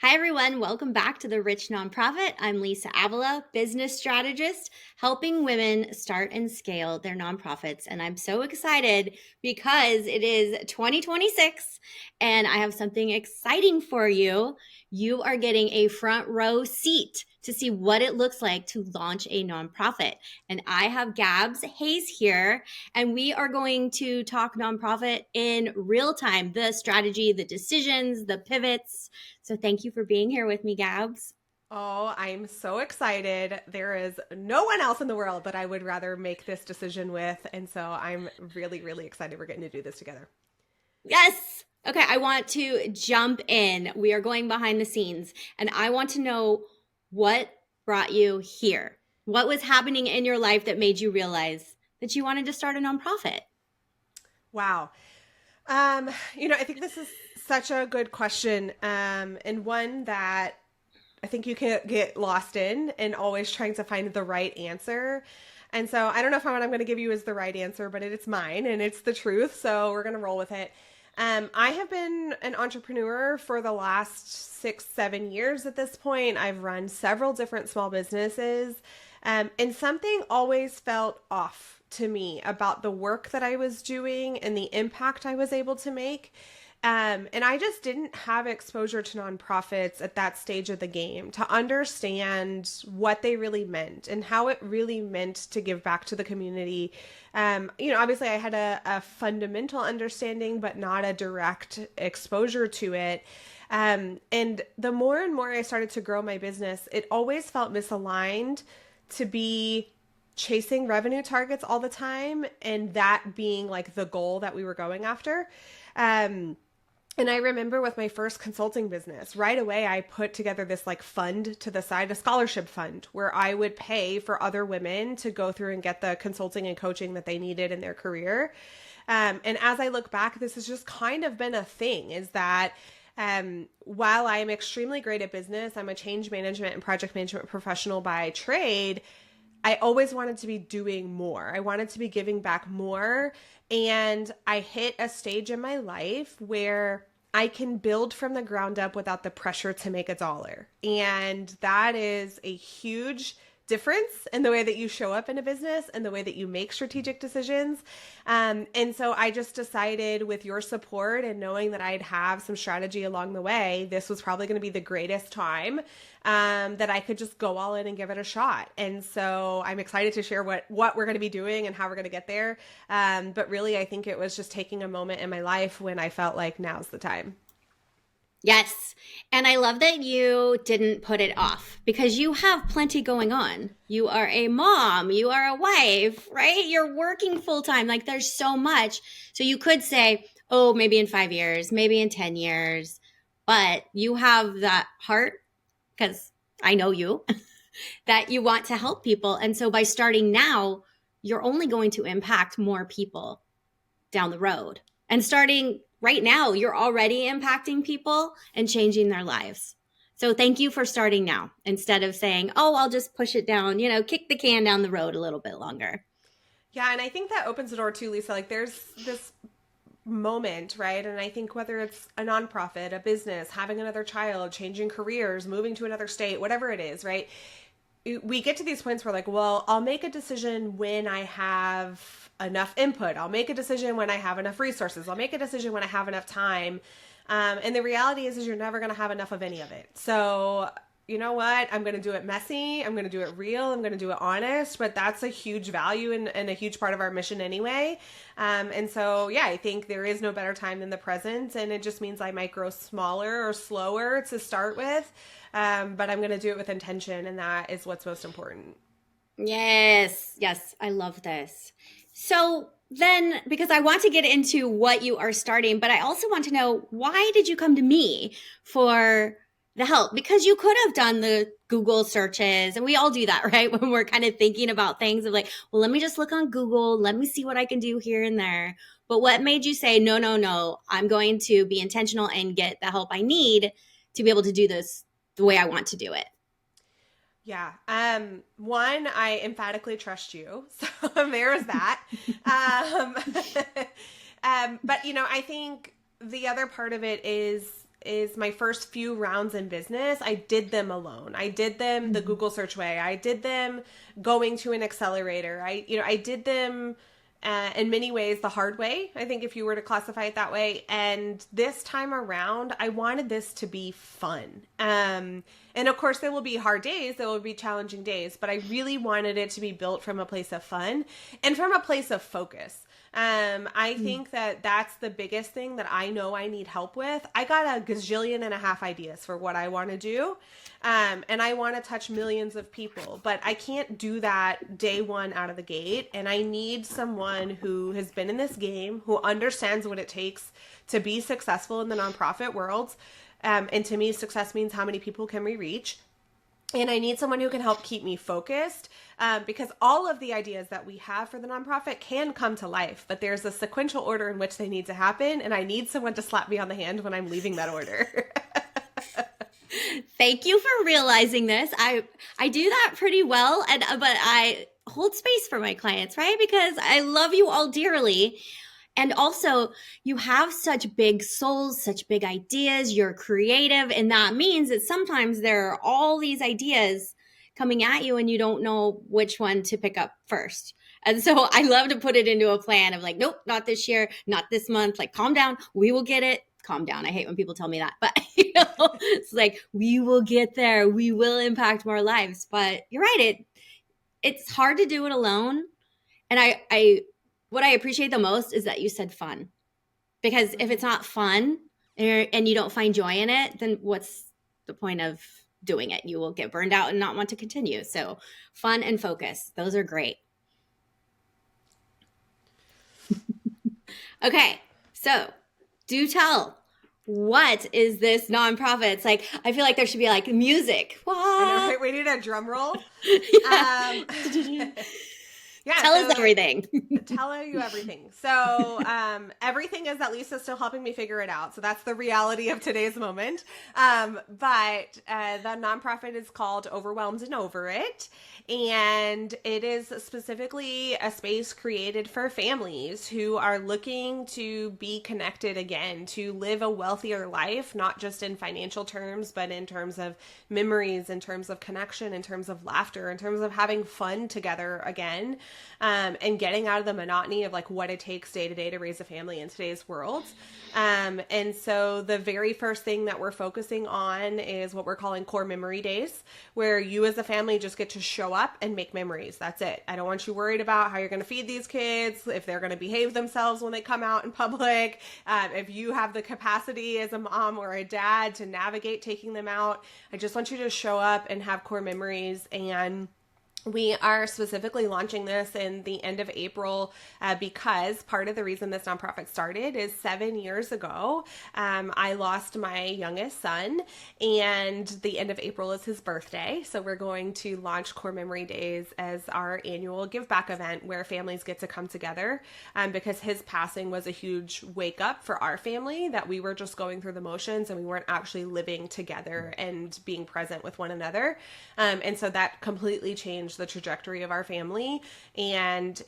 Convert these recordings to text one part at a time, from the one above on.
Hi, everyone. Welcome back to The Rich Nonprofit. I'm Lisa Avila, business strategist, helping women start and scale their nonprofits. And I'm so excited because it is 2026 and I have something exciting for you. You are getting a front row seat to see what it looks like to launch a nonprofit. And I have Gabs Hayes here, and we are going to talk nonprofit in real time, the strategy, the decisions, the pivots. So thank you for being here with me, Gabs. Oh, I'm so excited. There is no one else in the world that I would rather make this decision with. And so I'm really, really excited we're getting to do this together. Yes. Okay, I want to jump in. We are going behind the scenes, and I want to know what brought you here. What was happening in your life that made you realize that you wanted to start a nonprofit? Wow. I think this is such a good question, and one that I think you can get lost in and always trying to find the right answer. And so I don't know if what I'm going to give you is the right answer, but it's mine and it's the truth. So we're going to roll with it. I have been an entrepreneur for the last 6, 7 years at this point. I've run several different small businesses, and something always felt off to me about the work that I was doing and the impact I was able to make. And I just didn't have exposure to nonprofits at that stage of the game to understand what they really meant and how it really meant to give back to the community. Obviously I had a fundamental understanding, but not a direct exposure to it. And the more and more I started to grow my business, it always felt misaligned to be chasing revenue targets all the time and that being like the goal that we were going after. And I remember with my first consulting business, right away, I put together this like fund to the side, a scholarship fund where I would pay for other women to go through and get the consulting and coaching that they needed in their career. And as I look back, this has just kind of been a thing is that while I'm extremely great at business, I'm a change management and project management professional by trade. I always wanted to be doing more. I wanted to be giving back more. And I hit a stage in my life where I can build from the ground up without the pressure to make a dollar. And that is a huge difference in the way that you show up in a business and the way that you make strategic decisions. And so I just decided with your support and knowing that I'd have some strategy along the way, this was probably going to be the greatest time that I could just go all in and give it a shot. And so I'm excited to share what we're going to be doing and how we're going to get there. But really, I think it was just taking a moment in my life when I felt like now's the time. Yes. And I love that you didn't put it off because you have plenty going on. You are a mom, you are a wife, right? You're working full time. Like there's so much. So you could say, oh, maybe in 5 years, maybe in 10 years, but you have that heart because I know you that you want to help people. And so by starting now, you're only going to impact more people down the road. And starting right now, you're already impacting people and changing their lives. So thank you for starting now instead of saying, oh, I'll just push it down, kick the can down the road a little bit longer. Yeah, and I think that opens the door too, Lisa. Like there's this moment, right? And I think whether it's a nonprofit, a business, having another child, changing careers, moving to another state, whatever it is, right? We get to these points where like, well, I'll make a decision when I have enough input. I'll make a decision when I have enough resources. I'll make a decision when I have enough time. And the reality is you're never going to have enough of any of it. So you know what? I'm going to do it messy. I'm going to do it real. I'm going to do it honest, but that's a huge value and a huge part of our mission anyway. And so, yeah, I think there is no better time than the present. And it just means I might grow smaller or slower to start with. But I'm going to do it with intention. And that is what's most important. Yes, yes, I love this. So then, because I want to get into what you are starting, but I also want to know why did you come to me for the help? Because you could have done the Google searches, and we all do that, right? When we're kind of thinking about things of like, well, let me just look on Google, let me see what I can do here and there. But what made you say, no, no, no, I'm going to be intentional and get the help I need to be able to do this the way I want to do it? Yeah. One, I emphatically trust you. So there's that. Um, but I think the other part of it is is my first few rounds in business, I did them alone. I did them the Google search way. I did them going to an accelerator. I did them in many ways the hard way, I think, if you were to classify it that way. And this time around, I wanted this to be fun. And of course, there will be hard days, there will be challenging days, but I really wanted it to be built from a place of fun and from a place of focus. I think that that's the biggest thing that I know I need help with. I got a gazillion and a half ideas for what I want to do. And I want to touch millions of people, but I can't do that day one out of the gate. And I need someone who has been in this game, who understands what it takes to be successful in the nonprofit world. And to me, success means how many people can we reach? And I need someone who can help keep me focused, because all of the ideas that we have for the nonprofit can come to life, but there's a sequential order in which they need to happen. And I need someone to slap me on the hand when I'm leaving that order. Thank you for realizing this. I do that pretty well, but I hold space for my clients, right? Because I love you all dearly. And also, you have such big souls, such big ideas. You're creative. And that means that sometimes there are all these ideas coming at you and you don't know which one to pick up first. And so I love to put it into a plan of like, nope, not this year, not this month. Like, calm down. We will get it. Calm down. I hate when people tell me that, but it's like, we will get there. We will impact more lives. But you're right. It's hard to do it alone. And what I appreciate the most is that you said fun, because if it's not fun and you don't find joy in it, then what's the point of doing it? You will get burned out and not want to continue. So fun and focus. Those are great. Okay. So do tell, what is this nonprofit? It's like, I feel like there should be like music. I know, we need a drum roll. Yeah, tell us everything. Tell you everything. So everything is that Lisa's still helping me figure it out. So that's the reality of today's moment. But the nonprofit is called Overwhelmed and Over It. And it is specifically a space created for families who are looking to be connected again, to live a wealthier life, not just in financial terms, but in terms of memories, in terms of connection, in terms of laughter, in terms of having fun together again. And getting out of the monotony of like what it takes day to day to raise a family in today's world. And so the very first thing that we're focusing on is what we're calling core memory days, where you as a family just get to show up and make memories. That's it. I don't want you worried about how you're going to feed these kids, if they're going to behave themselves when they come out in public, if you have the capacity as a mom or a dad to navigate taking them out. I just want you to show up and have core memories. And we are specifically launching this in the end of April because part of the reason this nonprofit started is 7 years ago. I lost my youngest son, and the end of April is his birthday. So we're going to launch Core Memory Days as our annual give back event where families get to come together, because his passing was a huge wake up for our family, that we were just going through the motions and we weren't actually living together and being present with one another. And so that completely changed the trajectory of our family. And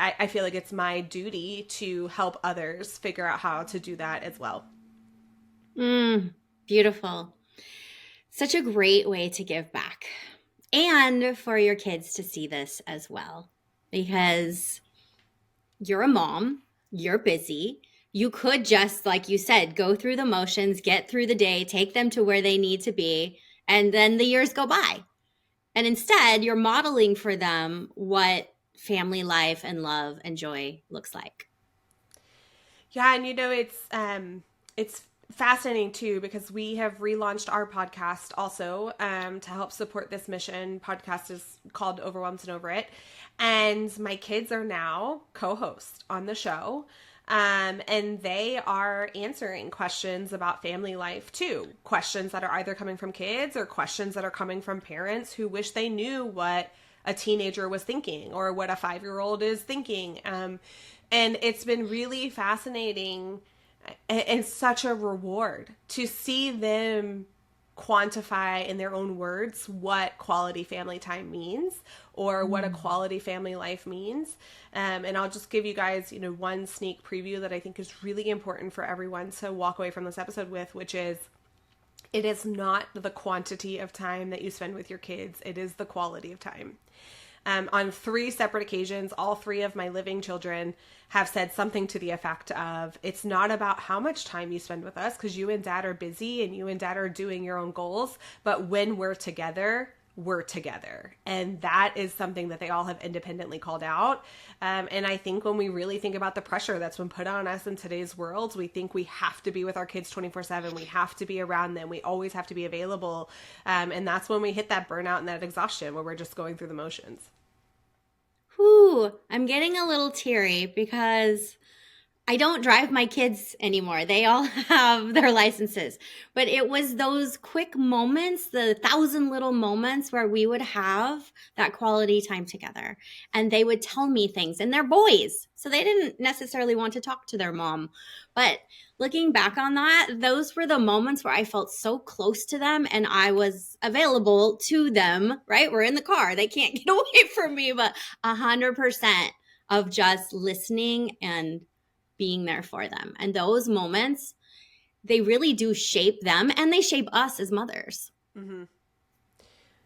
I feel like it's my duty to help others figure out how to do that as well. Beautiful. Such a great way to give back, and for your kids to see this as well, because you're a mom, you're busy. You could just, like you said, go through the motions, get through the day, take them to where they need to be, and then the years go by. And instead, you're modeling for them what family life and love and joy looks like. Yeah, and it's fascinating too, because we have relaunched our podcast also to help support this mission. Podcast is called Overwhelmed and Over It, and my kids are now co-hosts on the show. And they are answering questions about family life too. Questions that are either coming from kids or questions that are coming from parents who wish they knew what a teenager was thinking or what a 5-year-old is thinking. And it's been really fascinating and such a reward to see them quantify in their own words what quality family time means or what a quality family life means. And I'll just give you guys, one sneak preview that I think is really important for everyone to walk away from this episode with, which is it is not the quantity of time that you spend with your kids. It is the quality of time. On 3 separate occasions, all 3 of my living children have said something to the effect of, it's not about how much time you spend with us because you and dad are busy and you and dad are doing your own goals. But when we're together, we're together. And that is something that they all have independently called out. And I think when we really think about the pressure that's been put on us in today's world, we think we have to be with our kids 24/7. We have to be around them. We always have to be available. And that's when we hit that burnout and that exhaustion where we're just going through the motions. Whew, I'm getting a little teary because I don't drive my kids anymore. They all have their licenses. But it was those quick moments, the 1,000 little moments where we would have that quality time together. And they would tell me things. And they're boys, so they didn't necessarily want to talk to their mom. But looking back on that, those were the moments where I felt so close to them and I was available to them, right? We're in the car. They can't get away from me, but 100% of just listening and being there for them. And those moments, they really do shape them and they shape us as mothers. Mm-hmm.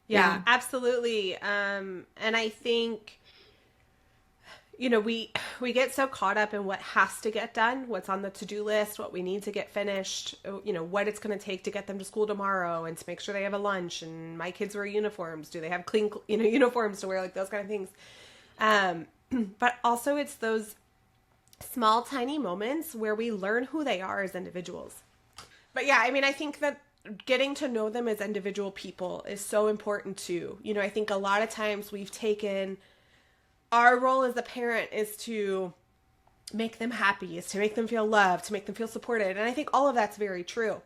Yeah, absolutely. And I think, we get so caught up in what has to get done, what's on the to-do list, what we need to get finished, what it's going to take to get them to school tomorrow and to make sure they have a lunch and my kids wear uniforms. Do they have clean, uniforms to wear, like those kind of things. But also it's those small, tiny moments where we learn who they are as individuals. But yeah, I think that getting to know them as individual people is so important too. I think a lot of times we've taken our role as a parent is to make them happy, is to make them feel loved, to make them feel supported. And I think all of that's very true.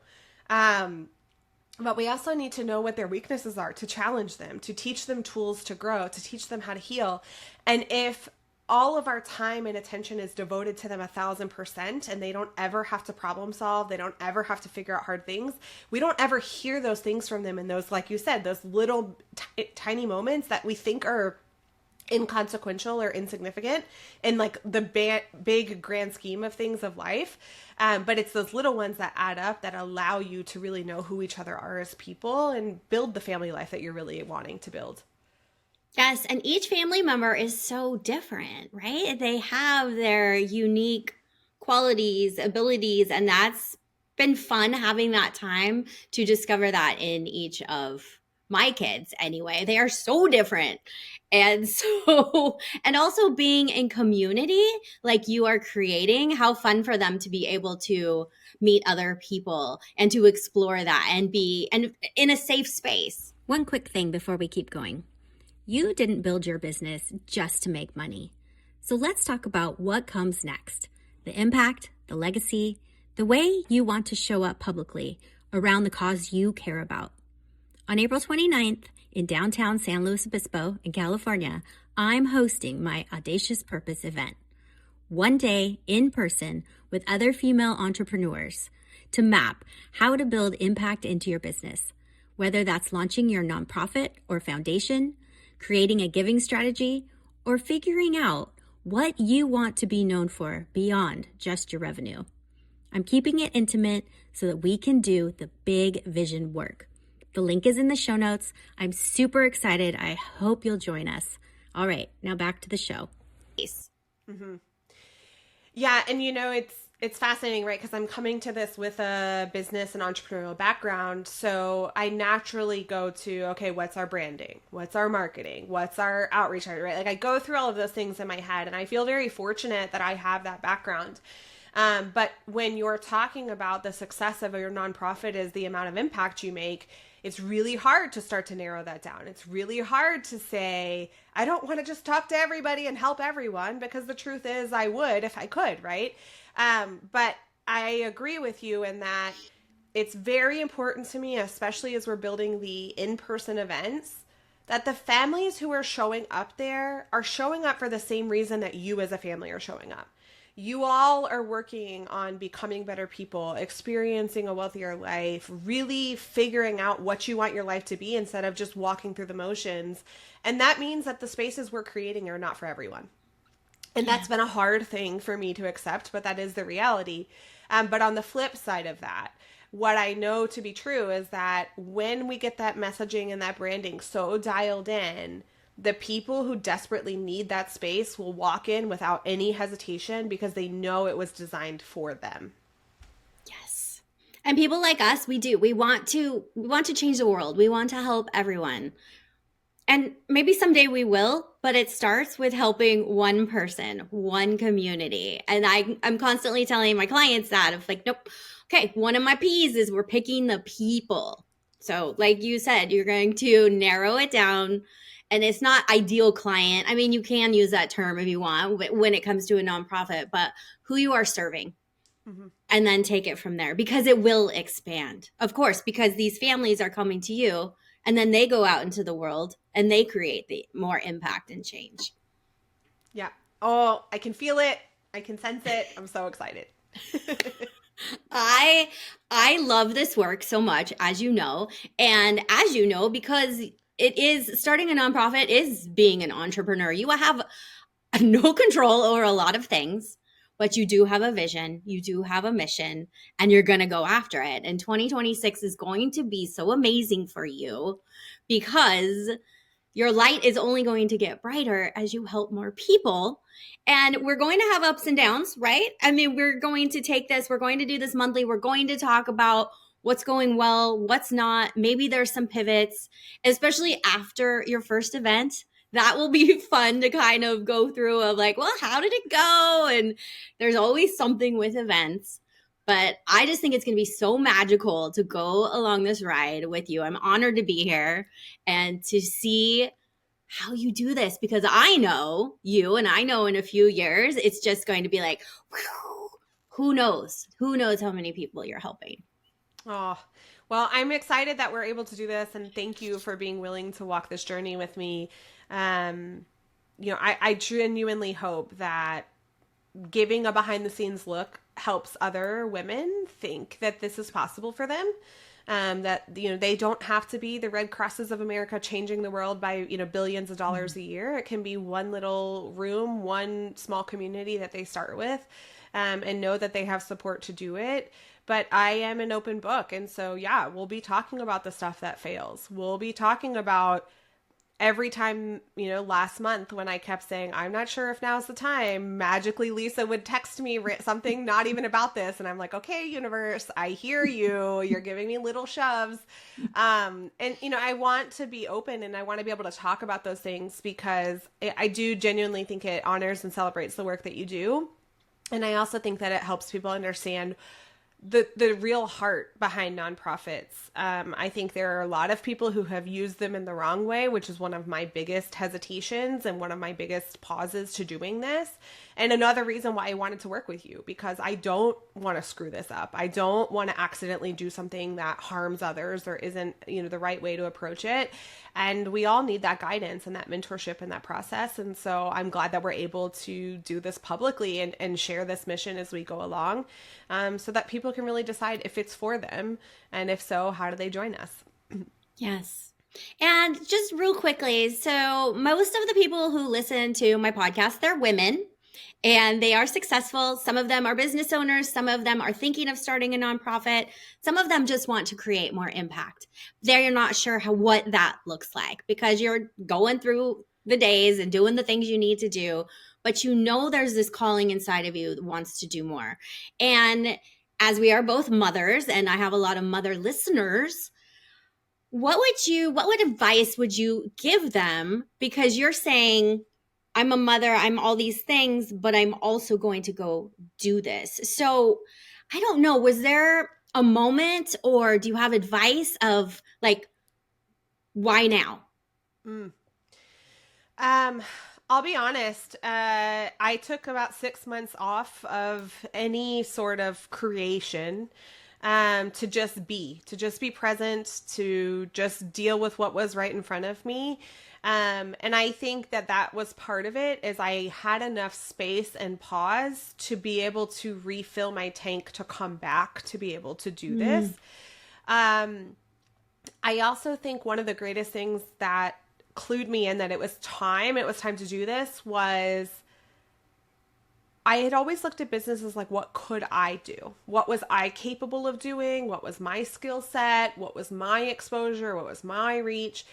But we also need to know what their weaknesses are, to challenge them, to teach them tools to grow, to teach them how to heal. And if all of our time and attention is devoted to them 1,000% and they don't ever have to problem solve, they don't ever have to figure out hard things, we don't ever hear those things from them in those, like you said, those little tiny moments that we think are inconsequential or insignificant in like the big grand scheme of things of life. But it's those little ones that add up that allow you to really know who each other are as people and build the family life that you're really wanting to build. Yes, and each family member is so different, right? They have their unique qualities, abilities, and that's been fun having that time to discover that in each of my kids anyway. They are so different. And also being in community like you are creating, how fun for them to be able to meet other people and to explore that and be in a safe space. One quick thing before we keep going. You didn't build your business just to make money. So let's talk about what comes next. The impact, the legacy, the way you want to show up publicly around the cause you care about. On April 29th in downtown San Luis Obispo in California, I'm hosting my Audacious Purpose event. One day in person with other female entrepreneurs to map how to build impact into your business, whether that's launching your nonprofit or foundation, creating a giving strategy, or figuring out what you want to be known for beyond just your revenue. I'm keeping it intimate so that we can do the big vision work. The link is in the show notes. I'm super excited. I hope you'll join us. All right, now back to the show. Mm-hmm. Yeah, and it's fascinating, right? Because I'm coming to this with a business and entrepreneurial background. So I naturally go to, okay, what's our branding? What's our marketing? What's our outreach, right? Like I go through all of those things in my head and I feel very fortunate that I have that background. But when you're talking about the success of your nonprofit is the amount of impact you make, it's really hard to start to narrow that down. It's really hard to say, I don't want to just talk to everybody and help everyone, because the truth is I would if I could, right? But I agree with you in that it's very important to me, especially as we're building the in-person events, that the families who are showing up there are showing up for the same reason that you as a family are showing up. you all are working on becoming better people, experiencing a wealthier life, really figuring out what you want your life to be instead of just walking through the motions. And that means that the spaces we're creating are not for everyone. And Yeah. that's been a hard thing for me to accept, but that is the reality. But on the flip side of that, what I know to be true is that when we get that messaging and that branding so dialed in, the people who desperately need that space will walk in without any hesitation because they know it was designed for them. Yes. And people like us, we want to change the world. We want to help everyone. And maybe someday we will, but it starts with helping one person, one community. And I'm constantly telling my clients that of like, nope. Okay, one of my P's is we're picking the people. So, like you said, you're going to narrow it down. And it's not ideal client. I mean, you can use that term if you want when it comes to a nonprofit, but who you are serving. Mm-hmm. And then take it from there because it will expand. Of course, because these families are coming to you and then they go out into the world and they create the more impact and change. Yeah. Oh, I can feel it. I can sense it. I'm so excited. I love this work so much, as you know, and as you know, because it is starting a nonprofit is being an entrepreneur. You have no control over a lot of things, but you do have a vision, you do have a mission, and you're going to go after it. And 2026 is going to be so amazing for you because your light is only going to get brighter as you help more people. And we're going to have ups and downs, right? I mean, we're going to take this, we're going to do this monthly, we're going to talk about what's going well, what's not. Maybe there's some pivots, especially after your first event. That will be fun to kind of go through of like, well, how did it go? And there's always something with events. But I just think it's going to be so magical to go along this ride with you. I'm honored to be here and to see how you do this because I know you and I know in a few years it's just going to be like, whew, who knows? Who knows how many people you're helping? Oh, well, I'm excited that we're able to do this, and thank you for being willing to walk this journey with me. I genuinely hope that giving a behind the scenes look helps other women think that this is possible for them. That they don't have to be the Red Crosses of America changing the world by billions of dollars a year. It can be one little room, one small community that they start with, and know that they have support to do it. But I am an open book, and so yeah, we'll be talking about the stuff that fails. We'll be talking about every time, last month when I kept saying, I'm not sure if now's the time, magically Lisa would text me something not even about this. And I'm like, okay, universe, I hear you. You're giving me little shoves. I want to be open and I want to be able to talk about those things because I do genuinely think it honors and celebrates the work that you do. And I also think that it helps people understand the real heart behind nonprofits. I think there are a lot of people who have used them in the wrong way, which is one of my biggest hesitations and one of my biggest pauses to doing this. And another reason why I wanted to work with you, because I don't want to screw this up. I don't want to accidentally do something that harms others or isn't, the right way to approach it. And we all need that guidance and that mentorship in that process. And so I'm glad that we're able to do this publicly and share this mission as we go along, so that people can really decide if it's for them. And if so, how do they join us? Yes. And just real quickly, so most of the people who listen to my podcast, they're women. And they are successful. Some of them are business owners. Some of them are thinking of starting a nonprofit. Some of them just want to create more impact. They're not sure what that looks like because you're going through the days and doing the things you need to do, but there's this calling inside of you that wants to do more. And as we are both mothers, and I have a lot of mother listeners, what advice would you give them? Because you're saying, I'm a mother, I'm all these things, but I'm also going to go do this. So I don't know, was there a moment or do you have advice of like, why now? I'll be honest. I took about 6 months off of any sort of creation to just be present, to just deal with what was right in front of me. And I think that was part of it, is I had enough space and pause to be able to refill my tank to come back to be able to do this. I also think one of the greatest things that clued me in that it was time to do this was I had always looked at business as like, what could I do? What was I capable of doing? What was my skill set? What was my exposure? What was my reach?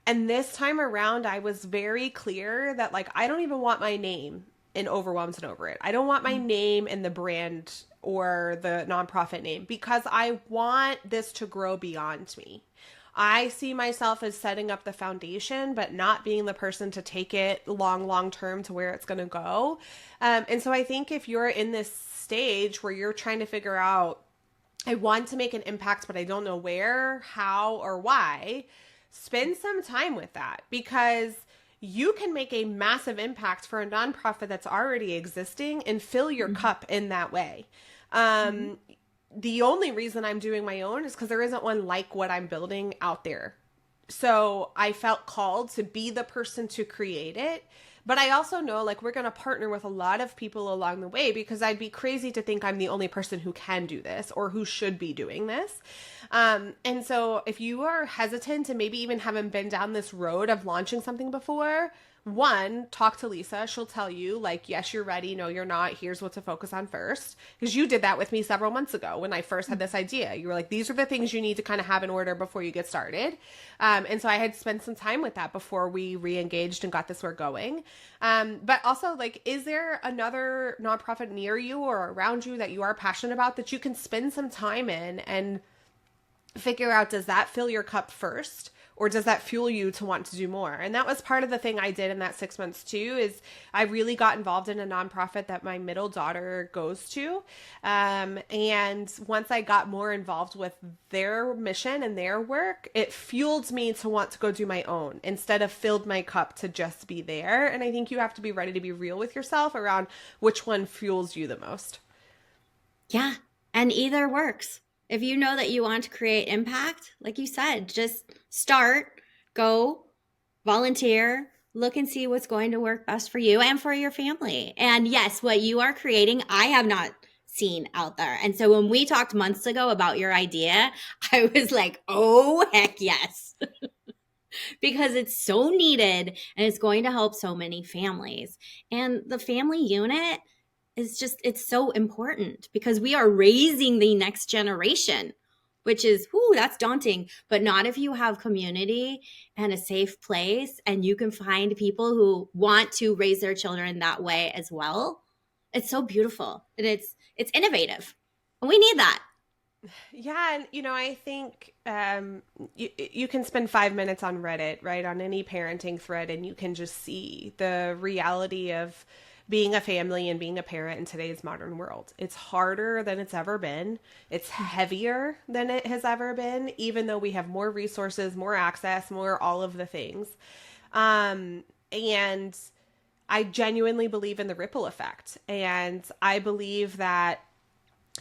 And this time around, I was very clear that like, I don't even want my name in Overwhelmed and Over It. I don't want my name in the brand or the nonprofit name, because I want this to grow beyond me. I see myself as setting up the foundation, but not being the person to take it long term to where it's going to go. And so I think if you're in this stage where you're trying to figure out, I want to make an impact, but I don't know where, how, or why, spend some time with that, because you can make a massive impact for a nonprofit that's already existing and fill your cup in that way. The only reason I'm doing my own is because there isn't one like what I'm building out there. So I felt called to be the person to create it. But I also know like we're going to partner with a lot of people along the way, because I'd be crazy to think I'm the only person who can do this or who should be doing this. And so if you are hesitant and maybe even haven't been down this road of launching something before, one, talk to Lisa. She'll tell you like, yes, you're ready. No, you're not. Here's what to focus on first. Because you did that with me several months ago when I first had this idea. You were like, these are the things you need to kind of have in order before you get started. And so I had spent some time with that before we re-engaged and got this work going. But also like, is there another nonprofit near you or around you that you are passionate about that you can spend some time in and figure out, does that fill your cup first? Or does that fuel you to want to do more? And that was part of the thing I did in that 6 months too, is I really got involved in a nonprofit that my middle daughter goes to. And once I got more involved with their mission and their work, it fueled me to want to go do my own instead of filled my cup to just be there. And I think you have to be ready to be real with yourself around which one fuels you the most. Yeah. And either works. If you know that you want to create impact, like you said, just start, go, volunteer, look and see what's going to work best for you and for your family. And yes, what you are creating, I have not seen out there. And so when we talked months ago about your idea, I was like, oh, heck yes. Because it's so needed and it's going to help so many families. And the family unit is just, it's so important because we are raising the next generation, which is, whoo, that's daunting. But not if you have community and a safe place and you can find people who want to raise their children that way as well. It's so beautiful and it's innovative. And we need that. Yeah. And, you know, I think you can spend 5 minutes on Reddit, right, on any parenting thread, and you can just see the reality of being a family and being a parent in today's modern world. It's harder than it's ever been. It's heavier than it has ever been, even though we have more resources, more access, more all of the things. And I genuinely believe in the ripple effect. And I believe that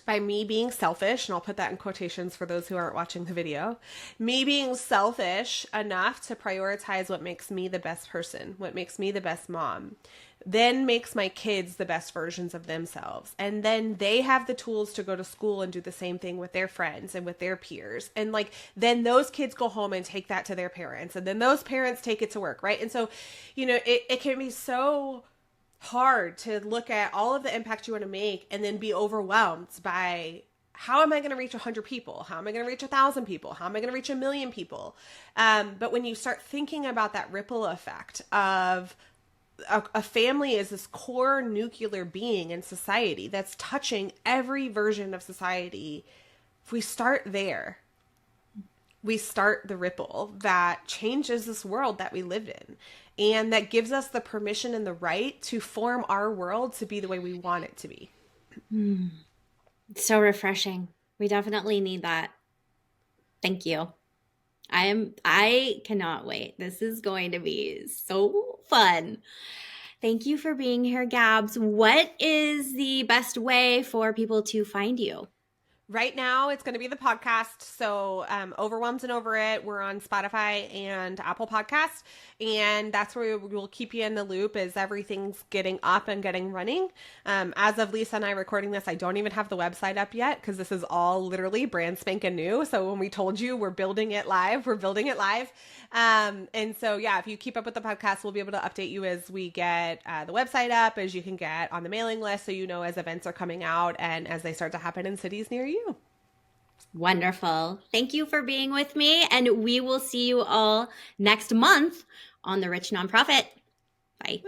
by me being selfish, and I'll put that in quotations for those who aren't watching the video, me being selfish enough to prioritize what makes me the best person, what makes me the best mom, then makes my kids the best versions of themselves. And then they have the tools to go to school and do the same thing with their friends and with their peers. And like, then those kids go home and take that to their parents. And then those parents take it to work, right? And so, you know, it can be so hard to look at all of the impact you want to make and then be overwhelmed by, how am I going to reach 100 people? How am I going to reach 1,000 people? How am I going to reach 1 million people? But when you start thinking about that ripple effect of a family is this core nuclear being in society that's touching every version of society, if we start there, we start the ripple that changes this world that we live in. And that gives us the permission and the right to form our world to be the way we want it to be. So refreshing. We definitely need that. Thank you. I cannot wait. This is going to be so fun. Thank you for being here, Gabs. What is the best way for people to find you? Right now, it's going to be the podcast. So, Overwhelmed and Over It, we're on Spotify and Apple Podcast. And that's where we'll keep you in the loop as everything's getting up and getting running. As of Lisa and I recording this, I don't even have the website up yet because this is all literally brand spanking new. So when we told you we're building it live, we're building it live. And so, yeah, if you keep up with the podcast, we'll be able to update you as we get the website up, as you can get on the mailing list. So, you know, as events are coming out and as they start to happen in cities near you. Wonderful. Thank you for being with me. And we will see you all next month on The Rich Nonprofit. Bye.